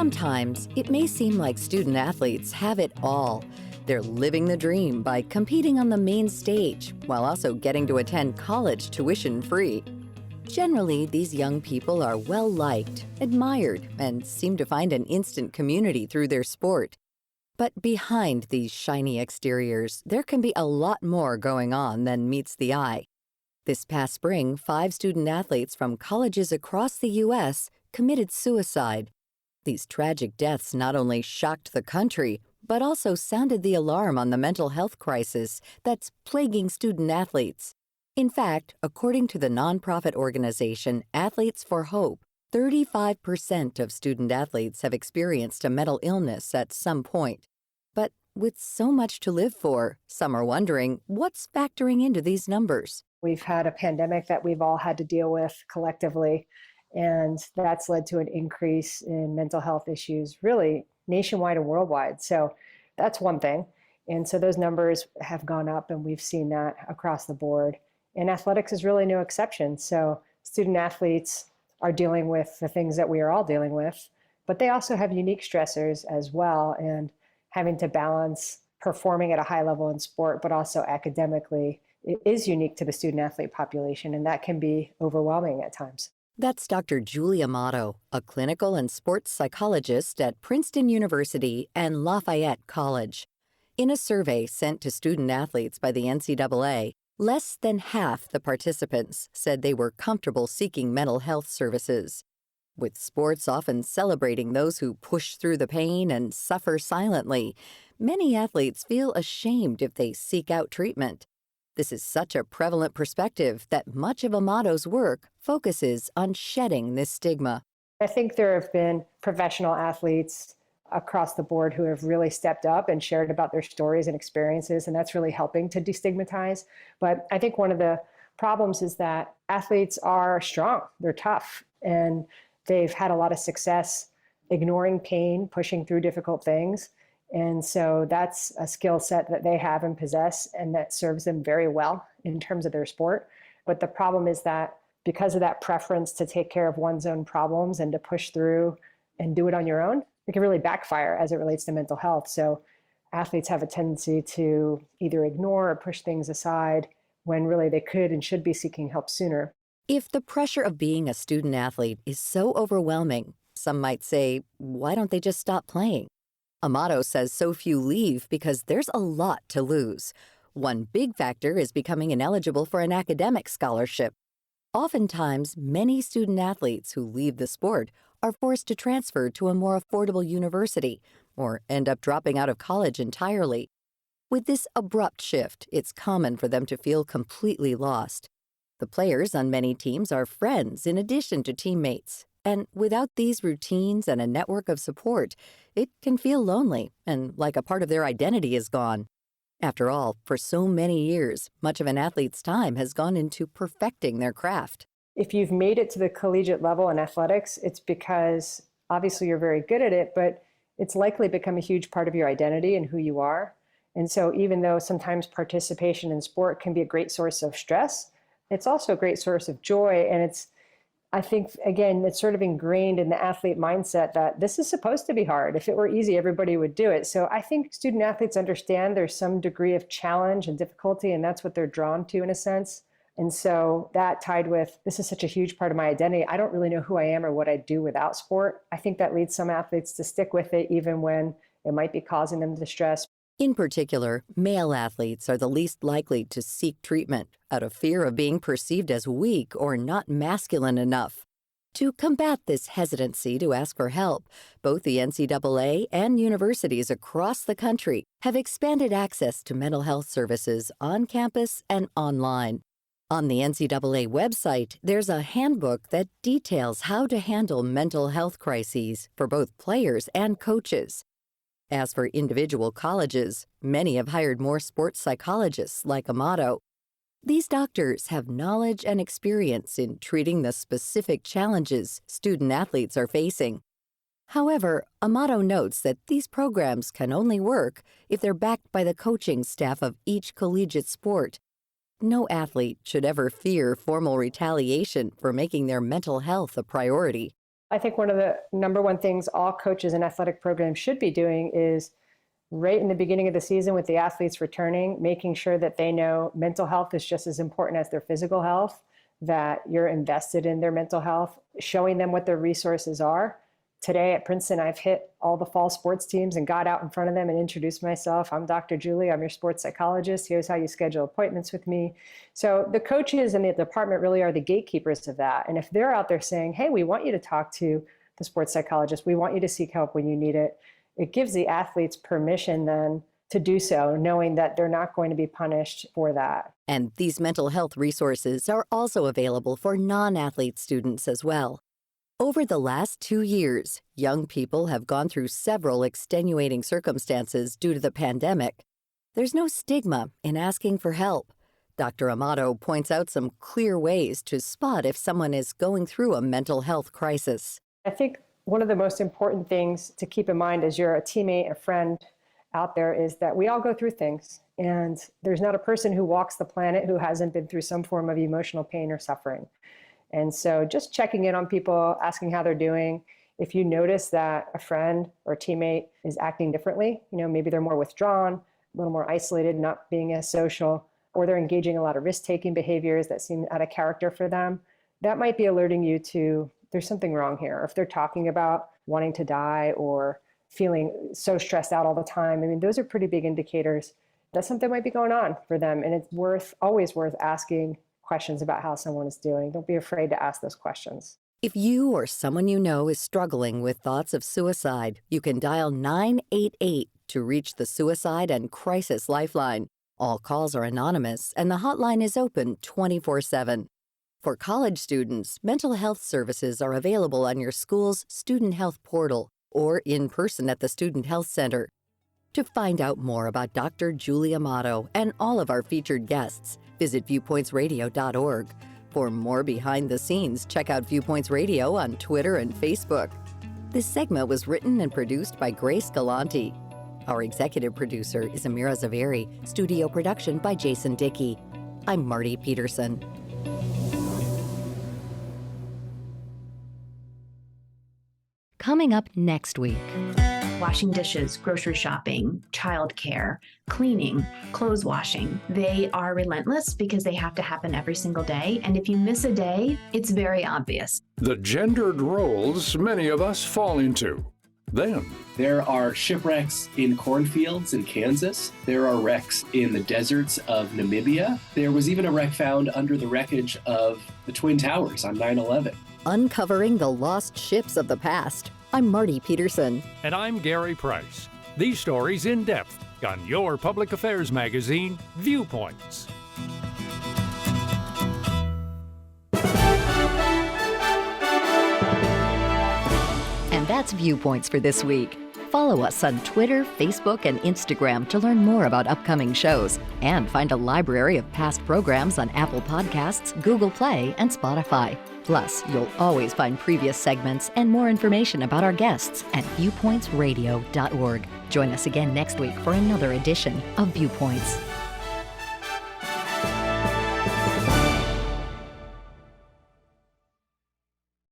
Sometimes it may seem like student athletes have it all. They're living the dream by competing on the main stage while also getting to attend college tuition free. Generally, these young people are well liked, admired, and seem to find an instant community through their sport. But behind these shiny exteriors, there can be a lot more going on than meets the eye. This past spring, 5 student athletes from colleges across the U.S. committed suicide. These tragic deaths not only shocked the country, but also sounded the alarm on the mental health crisis that's plaguing student athletes. In fact, according to the nonprofit organization Athletes for Hope, 35% of student athletes have experienced a mental illness at some point. But with so much to live for, some are wondering what's factoring into these numbers. We've had a pandemic that we've all had to deal with collectively, and that's led to an increase in mental health issues, really nationwide and worldwide. So that's one thing. And so those numbers have gone up, and we've seen that across the board. And athletics is really no exception. So student athletes are dealing with the things that we are all dealing with, but they also have unique stressors as well, and having to balance performing at a high level in sport, but also academically, it is unique to the student athlete population, and that can be overwhelming at times. That's Dr. Julie Amato, a clinical and sports psychologist at Princeton University and Lafayette College. In a survey sent to student athletes by the NCAA, less than half the participants said they were comfortable seeking mental health services. With sports often celebrating those who push through the pain and suffer silently, many athletes feel ashamed if they seek out treatment. This is such a prevalent perspective that much of Amato's work focuses on shedding this stigma. I think there have been professional athletes across the board who have really stepped up and shared about their stories and experiences, and that's really helping to destigmatize. But I think one of the problems is that athletes are strong, they're tough, and they've had a lot of success ignoring pain, pushing through difficult things. And so that's a skill set that they have and possess, and that serves them very well in terms of their sport. But the problem is that because of that preference to take care of one's own problems and to push through and do it on your own, it can really backfire as it relates to mental health. So athletes have a tendency to either ignore or push things aside when really they could and should be seeking help sooner. If the pressure of being a student athlete is so overwhelming, some might say, why don't they just stop playing? Amato says so few leave because there's a lot to lose. One big factor is becoming ineligible for an academic scholarship. Oftentimes, many student athletes who leave the sport are forced to transfer to a more affordable university or end up dropping out of college entirely. With this abrupt shift, it's common for them to feel completely lost. The players on many teams are friends in addition to teammates. And without these routines and a network of support, it can feel lonely and like a part of their identity is gone. After all, for so many years, much of an athlete's time has gone into perfecting their craft. If you've made it to the collegiate level in athletics, it's because obviously you're very good at it, but it's likely become a huge part of your identity and who you are. And so even though sometimes participation in sport can be a great source of stress, it's also a great source of joy. And I think, again, it's sort of ingrained in the athlete mindset that this is supposed to be hard. If it were easy, everybody would do it. So I think student athletes understand there's some degree of challenge and difficulty, and that's what they're drawn to in a sense. And so that tied with, this is such a huge part of my identity. I don't really know who I am or what I do without sport. I think that leads some athletes to stick with it even when it might be causing them distress. In particular, male athletes are the least likely to seek treatment out of fear of being perceived as weak or not masculine enough. To combat this hesitancy to ask for help, both the NCAA and universities across the country have expanded access to mental health services on campus and online. On the NCAA website, there's a handbook that details how to handle mental health crises for both players and coaches. As for individual colleges, many have hired more sports psychologists like Amato. These doctors have knowledge and experience in treating the specific challenges student athletes are facing. However, Amato notes that these programs can only work if they're backed by the coaching staff of each collegiate sport. No athlete should ever fear formal retaliation for making their mental health a priority. I think one of the number one things all coaches and athletic programs should be doing is right in the beginning of the season with the athletes returning, making sure that they know mental health is just as important as their physical health, that you're invested in their mental health, showing them what their resources are. Today at Princeton, I've hit all the fall sports teams and got out in front of them and introduced myself. I'm Dr. Julie. I'm your sports psychologist. Here's how you schedule appointments with me. So the coaches in the department really are the gatekeepers of that. And if they're out there saying, hey, we want you to talk to the sports psychologist, we want you to seek help when you need it, it gives the athletes permission then to do so, knowing that they're not going to be punished for that. And these mental health resources are also available for non-athlete students as well. Over the last 2 years, young people have gone through several extenuating circumstances due to the pandemic. There's no stigma in asking for help. Dr. Amato points out some clear ways to spot if someone is going through a mental health crisis. I think one of the most important things to keep in mind as you're a teammate, a friend out there, is that we all go through things. And there's not a person who walks the planet who hasn't been through some form of emotional pain or suffering. And so just checking in on people, asking how they're doing. If you notice that a friend or teammate is acting differently, maybe they're more withdrawn, a little more isolated, not being as social, or they're engaging in a lot of risk-taking behaviors that seem out of character for them, that might be alerting you to there's something wrong here. If they're talking about wanting to die or feeling so stressed out all the time, those are pretty big indicators that something might be going on for them. And it's always worth asking questions about how someone is doing. Don't be afraid to ask those questions. If you or someone you know is struggling with thoughts of suicide, you can dial 988 to reach the Suicide and Crisis Lifeline. All calls are anonymous, and the hotline is open 24/7. For college students, mental health services are available on your school's student health portal or in person at the Student Health Center. To find out more about Dr. Julie Amato and all of our featured guests, visit viewpointsradio.org. For more behind the scenes, check out Viewpoints Radio on Twitter and Facebook. This segment was written and produced by Grace Galanti. Our executive producer is Amira Zaveri. Studio production by Jason Dickey. I'm Marty Peterson. Coming up next week. Washing dishes, grocery shopping, childcare, cleaning, clothes washing. They are relentless because they have to happen every single day. And if you miss a day, it's very obvious. The gendered roles many of us fall into. Then there are shipwrecks in cornfields in Kansas. There are wrecks in the deserts of Namibia. There was even a wreck found under the wreckage of the Twin Towers on 9/11. Uncovering the lost ships of the past. I'm Marty Peterson. And I'm Gary Price. These stories in depth on your public affairs magazine, Viewpoints. And that's Viewpoints for this week. Follow us on Twitter, Facebook, and Instagram to learn more about upcoming shows and find a library of past programs on Apple Podcasts, Google Play, and Spotify. Plus, you'll always find previous segments and more information about our guests at viewpointsradio.org. Join us again next week for another edition of Viewpoints.